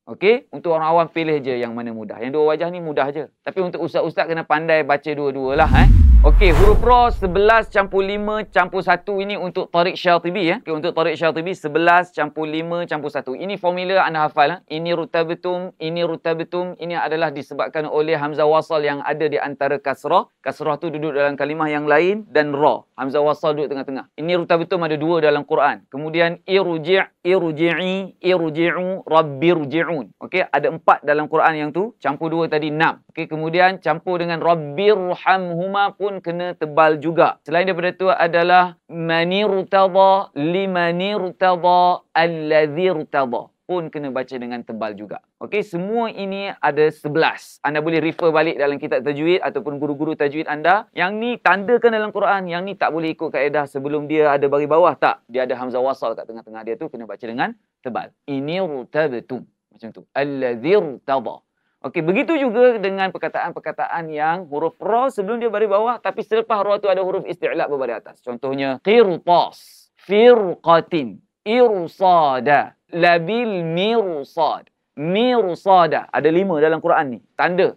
Okey, untuk orang awam pilih je yang mana mudah. Yang dua wajah ni mudah je. Tapi untuk ustaz-ustaz kena pandai baca dua-dua lah. Okey, huruf ra 11 campur 5 campur 1 ini untuk Tariq Syatibi ya. Okay, untuk Tariq Syatibi 11 campur 5 campur 1. Ini formula anda hafal. Ini rutabatum, ini rutabatum. Ini adalah disebabkan oleh hamzah wasal yang ada di antara kasrah. Kasrah tu duduk dalam kalimah yang lain dan ra. Hamzah wasal duduk tengah-tengah. Ini rutabatum ada dua dalam Quran. Kemudian irji', irji'i, irji'u, rabbirji'un. Okey, ada 4 dalam Quran yang tu. Campur 2 tadi 6. Okey, kemudian campur dengan rabbirhamhuma pun kena tebal juga. Selain daripada tu adalah manirtada, limanirtada, alladzirtada pun kena baca dengan tebal juga. Okey, semua ini ada 11. Anda boleh refer balik dalam kitab tajwid ataupun guru-guru tajwid anda. Yang ni tandakan dalam Quran, yang ni tak boleh ikut kaedah sebelum dia ada baris bawah, tak. Dia ada hamzah wasal kat tengah-tengah dia tu, kena baca dengan tebal. Ini rutabatum. Macam tu. Alladzirtada. Okey, begitu juga dengan perkataan-perkataan yang huruf ra sebelum dia baris bawah, tapi selepas ra tu ada huruf isti'la berbaris atas. Contohnya qirtas, firqatin, irsada, labil mirsad. Mirsada. Ada 5 dalam Quran ni. Tanda.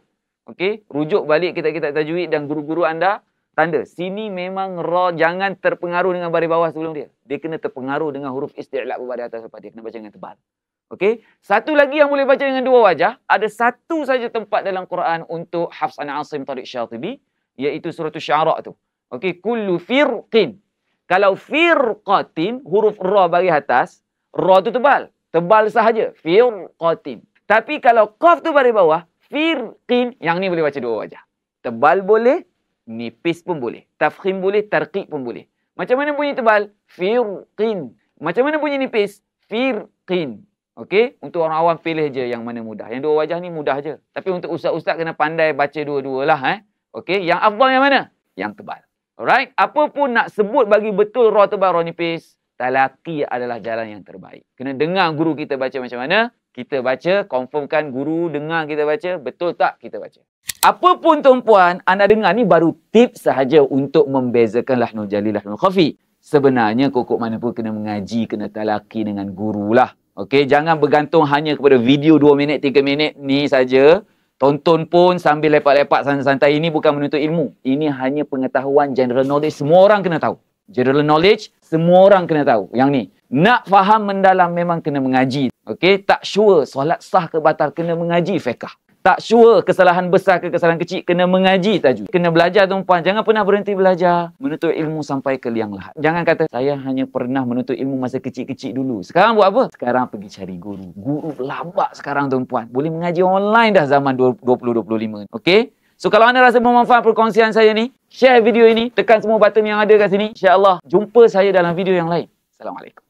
Okey, rujuk balik kitab-kitab tajwid dan guru-guru anda. Tanda. Sini memang ra jangan terpengaruh dengan baris bawah sebelum dia. Dia kena terpengaruh dengan huruf isti'la berbaris atas lepas dia. Kena baca dengan tebal. Okey, satu lagi yang boleh baca dengan dua wajah, ada satu saja tempat dalam Quran untuk Hafs an Asim Tariq Syatibi, iaitu surah Syu'ara tu. Okey, kullu firqin. Kalau firqatin, huruf ra baris atas, ra tu tebal. Tebal sahaja, firqatin. Tapi kalau qaf tu baris bawah, firqin, yang ni boleh baca dua wajah. Tebal boleh, nipis pun boleh. Tafkhim boleh, tarqiq pun boleh. Macam mana bunyi tebal? Firqin. Macam mana bunyi nipis? Firqin. Okey, untuk orang awam pilih je yang mana mudah. Yang dua wajah ni mudah je. Tapi untuk ustaz-ustaz kena pandai baca dua-dua lah. Okey, yang afdal yang mana? Yang tebal. Alright, apa pun nak sebut bagi betul ra tebal, ra nipis, talaqi adalah jalan yang terbaik. Kena dengar guru kita baca macam mana, kita baca, confirmkan guru dengar kita baca, betul tak kita baca. Apa pun tuan-puan, anda dengar ni baru tips sahaja untuk membezakan lahnul jali, lahnul khafi. Sebenarnya kokok mana pun kena mengaji, kena talaqi dengan guru lah. Okey, jangan bergantung hanya kepada video 2 minit, 3 minit ni saja. Tonton pun sambil lepak-lepak santai-santai. Ini bukan menuntut ilmu. Ini hanya pengetahuan general knowledge. Semua orang kena tahu. General knowledge, semua orang kena tahu. Yang ni, nak faham mendalam memang kena mengaji. Okey, tak sure solat sah ke batal, kena mengaji fiqh. Tak sure kesalahan besar ke kesalahan kecil, kena mengaji tajwid. Kena belajar tuan-puan. Jangan pernah berhenti belajar. Menuntut ilmu sampai ke liang lahat. Jangan kata, saya hanya pernah menuntut ilmu masa kecil-kecil dulu. Sekarang buat apa? Sekarang pergi cari guru. Guru labak sekarang tuan-puan. Boleh mengaji online dah zaman 2025. Okey? So, kalau anda rasa bermanfaat perkongsian saya ni, share video ini. Tekan semua button yang ada kat sini. InsyaAllah, jumpa saya dalam video yang lain. Assalamualaikum.